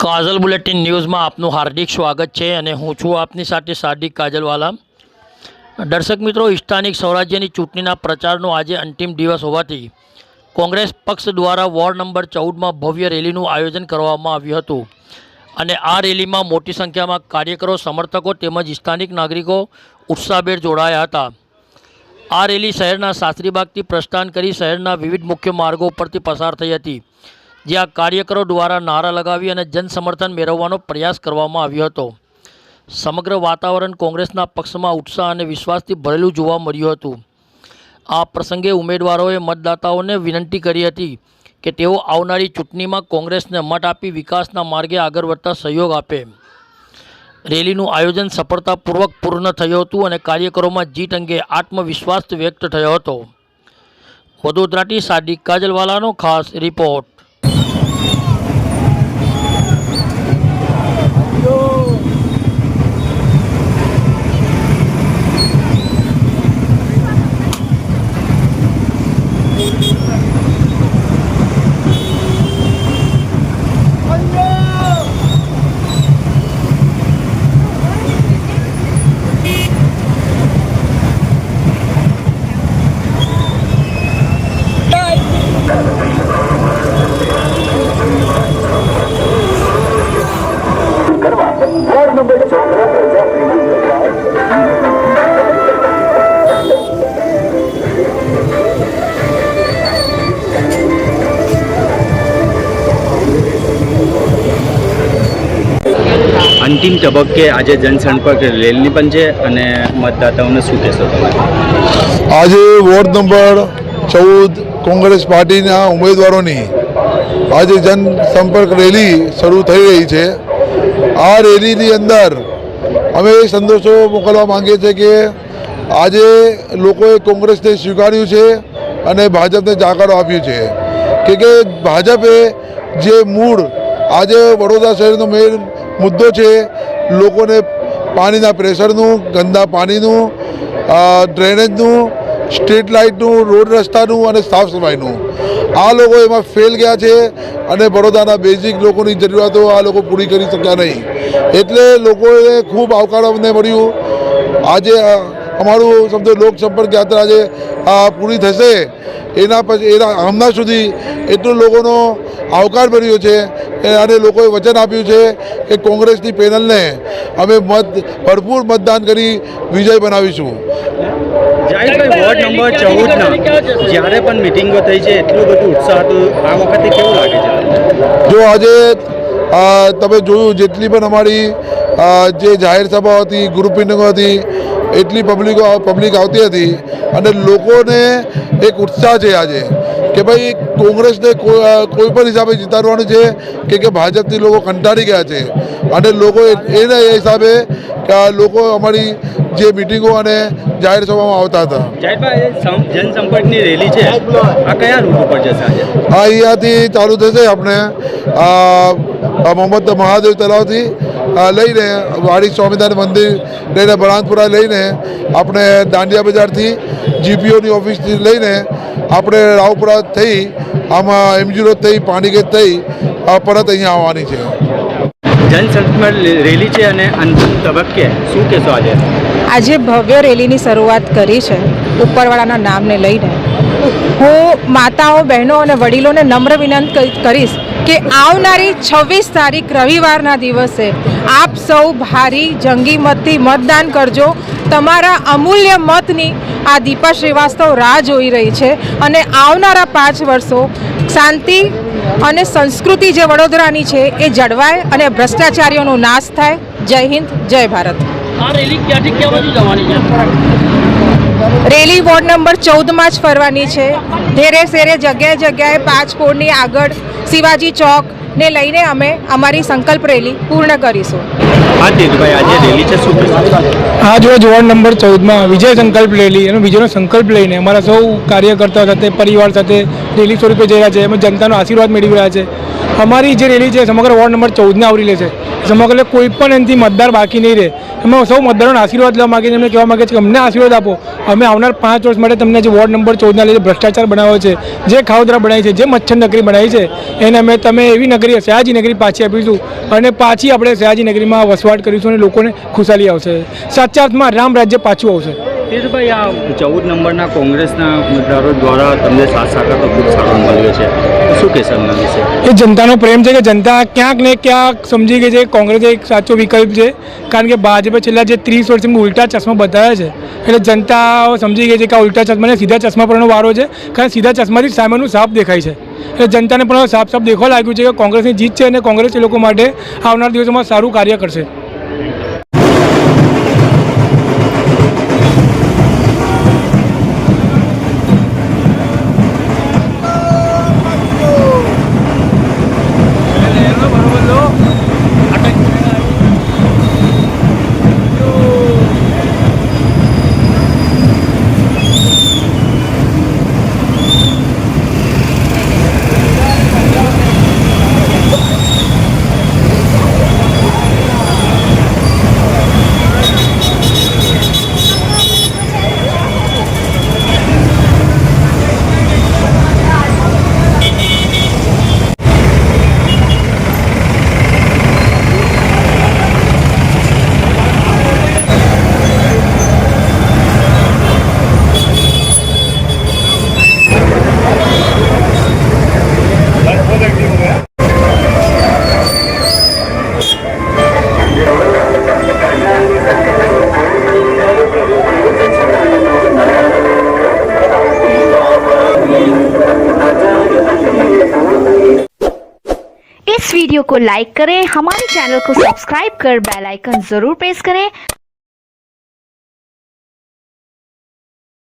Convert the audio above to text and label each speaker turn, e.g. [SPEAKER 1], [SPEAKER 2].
[SPEAKER 1] કાજલ bulletin ન્યૂઝમાં આપનું હાર્દિક સ્વાગત છે અને હું છું આપની સાથે સાદિક કાજલવાલા। દર્શક મિત્રો, સ્થાનિક સ્વરાજ્યની ચૂંટણીના પ્રચારનો આજે અંતિમ દિવસ હોવાથી કોંગ્રેસ પક્ષ દ્વારા વોર્ડ નંબર 14માં ભવ્ય રેલીનું આયોજન કરવામાં આવ્યું હતું અને આ રેલીમાં મોટી સંખ્યામાં કાર્યકરો, સમર્થકો તેમજ સ્થાનિક નાગરિકો ઉત્સાહભેર જોડાયા હતા। આ રેલી શહેરના શાસ્ત્રીબાગથી પ્રસ્થાન કરી શહેરના વિવિધ મુખ્ય માર્ગો પરથી પસાર થઈ હતી, જ્યાં કાર્યકરો દ્વારા નારા લગાવી અને જનસમર્થન મેળવવાનો પ્રયાસ કરવામાં આવ્યો હતો। સમગ્ર વાતાવરણ કોંગ્રેસના પક્ષમાં ઉત્સાહ અને વિશ્વાસથી ભરેલું જોવા મળ્યું હતું। આ પ્રસંગે ઉમેદવારોએ મતદાતાઓને વિનંતી કરી હતી કે તેઓ આવનારી ચૂંટણીમાં કોંગ્રેસને મત આપી વિકાસના માર્ગે આગળ વધતા સહયોગ આપે। રેલીનું આયોજન સફળતાપૂર્વક પૂર્ણ થયું હતું અને કાર્યકરોમાં જીત અંગે આત્મવિશ્વાસ વ્યક્ત થયો હતો। વડોદરાથી સાદિક કાજલવાલાનો ખાસ રિપોર્ટ।
[SPEAKER 2] અંતિમ તબક્કે આજે જનસંપર્ક રેલી પણ છે અને મતદાતાઓને શું કહેશો તમે?
[SPEAKER 3] આજે વોર્ડ નંબર 14 કોંગ્રેસ પાર્ટીના ઉમેદવારોની આજે જનસંપર્ક રેલી શરૂ થઈ રહી છે। આ રેલીની અંદર અમે સંદેશો મોકલવા માંગીએ છીએ કે આજે લોકોએ કોંગ્રેસને સ્વીકાર્યું છે અને ભાજપને જાકારો આપ્યું છે કે ભાજપે જે મૂળ આજે વડોદરા શહેરનો મેઇન મુદ્દો છે, લોકોને પાણીના પ્રેશરનું, ગંદા પાણીનું, ડ્રેનેજનું, સ્ટ્રીટ લાઇટનું, રોડ રસ્તાનું અને સાફ સફાઈનું, આ લોકો એમાં ફેલ ગયા છે અને વડોદરાના બેઝિક લોકોની જરૂરિયાતો આ લોકો પૂરી કરી શક્યા નહીં। એટલે લોકોએ ખૂબ આવકાર અમને મળ્યું। આજે અમારું સમજો લોકસંપર્ક યાત્રા આજે પૂરી થશે એના હમણાં સુધી એટલો લોકોનો આવકાર મળ્યો છે અને લોકોએ વચન આપ્યું છે કે કોંગ્રેસની પેનલને અમે ભરપૂર મતદાન કરી વિજય બનાવીશું।
[SPEAKER 2] જાહિરભાઈ, વોર્ડ નંબર 14ના જ્યારે પણ મિટિંગો થઈ છે એટલું બધું ઉત્સાહ હતું, આ વખતે કેવું લાગે છે?
[SPEAKER 3] જો આજે તમે જોયું જેટલી પણ અમારી જે જાહેર સભા હતી, ગ્રુપ મિટિંગો હતી, એટલી પબ્લિક આવતી હતી અને લોકોને એક ઉત્સાહ છે આજે કે ભાઈ કોંગ્રેસને કોઈ પણ હિસાબે જીતાડવાનું છે કે ભાજપથી લોકો કંટાળી ગયા છે અને લોકો એના હિસાબે લોકો અમારી જે મિટિંગો અને જાહેર સભામાં આવતા હતા।
[SPEAKER 2] જનસંપર્કની રેલી છે, આ કયા રૂટ ઉપર જશે આજે?
[SPEAKER 3] અહીંયાથી ચાલુ થશે આપણે મોહમ્મદ મહાદેવ તલાવથી લઈને વાડી સ્વામિનારાયણ મંદિર લઈને બળાંતપુરા લઈને આપણે દાંડિયા બજારથી જીપીઓની ઓફિસથી લઈને આપણે રાવપુરા થઈ આમાં એમજી રોડ થઈ પાણીગેટ થઈ પરત અહીંયા આવવાની છે।
[SPEAKER 2] જનસંપર્ક રેલી છે અને અંતિમ તબક્કે શું કહેશો આજે?
[SPEAKER 4] આજે ભવ્ય રેલીની શરૂઆત કરી છે ઉપરવાળાના નામને લઈને। હું માતાઓ, બહેનો અને વડીલોને નમ્ર વિનંતી કરીશ કે આવનારી 26 તારીખ રવિવારના દિવસે આપ સૌ ભારી જંગી મતથી મતદાન કરજો। તમારા અમૂલ્ય મતની આ દીપા શ્રીવાસ્તવ રાહ જોઈ રહી છે અને આવનારા 5 વર્ષો શાંતિ અને સંસ્કૃતિ જે વડોદરાની છે એ જળવાય અને ભ્રષ્ટાચારીઓનો નાશ થાય। જય હિન્દ, જય ભારત।
[SPEAKER 1] આ રેલી ક્યાંથી ક્યાં બાજુ જવાની છે?
[SPEAKER 4] રેલી વોર્ડ નંબર 14માં જ ફરવાની છે। ધેરે શેરે જગ્યાએ 5 પોળની આગળ શિવાજી ચોકને લઈને અમે અમારી સંકલ્પ રેલી પૂર્ણ કરીશું।
[SPEAKER 2] હા તેજભાઈ, આજે રેલી છે, શું કહેશો?
[SPEAKER 5] આજ રોજ વોર્ડ નંબર 14માં વિજય સંકલ્પ રેલી અને વિજયનો સંકલ્પ લઈને અમારા સૌ કાર્યકર્તાઓ સાથે, પરિવાર સાથે રેલી સ્વરૂપે જઈ રહ્યા છે। એમાં જનતાનો આશીર્વાદ મેળવી રહ્યા છે અમારી જે રેલી છે સમગ્ર વોર્ડ નંબર 14ને આવરી લે છે. સમગ્ર કોઈ પણ એનાથી મતદાર બાકી નહીં રહે. અમે સૌ મતદારોને આશીર્વાદ લેવા માગીએ એમને કહેવા માગીએ છીએ કે અમને આશીર્વાદ આપો. અમે આવનાર 5 વર્ષ માટે તમને જે વોર્ડ નંબર 14ના લીધે ભ્રષ્ટાચાર બનાવ્યો છે, જે ખાવદરા બનાવી છે, જે મચ્છર નગરી બનાવી છે, એને તમે એવી નગરી સયાજી નગરી પાછી આપીશું અને પાછી આપણે સયાજી નગરીમાં વસવાટ કરીશું અને લોકોને ખુશાલી આવશે. સાચા અર્થમાં રામ રાજ્ય પાછું આવશે.
[SPEAKER 2] પિયુષભાઈ, આ 14 નંબરના કોંગ્રેસના ઉમેદવારો દ્વારા તમને સાથ સહકાર તો ખૂબ સારો મળ્યો છે, તો શું કહેશો એમના વિશે?
[SPEAKER 5] એ જનતાનો પ્રેમ છે કે જનતા ક્યાંક ને ક્યાંક સમજી ગઈ છે કે કોંગ્રેસ એક સાચો વિકલ્પ છે. કારણ કે ભાજપે છેલ્લા જે 30 વર્ષથી ઉલટા ચશ્મા બતાવ્યા છે, એટલે જનતા સમજી ગઈ છે કે આ ઉલટા ચશ્માને સીધા ચશ્મા પરનો વારો છે. કારણ સીધા ચશ્માથી સામેનું સાફ દેખાય છે. એટલે જનતાને પણ સાફ સાફ દેખવા લાગ્યું છે કે કોંગ્રેસની જીત છે અને કોંગ્રેસ એ લોકો માટે આવનાર દિવસોમાં સારું કાર્ય કરશે.
[SPEAKER 6] इस वीडियो को लाइक करें, हमारे चैनल को सब्सक्राइब कर बेल आइकन जरूर प्रेस करें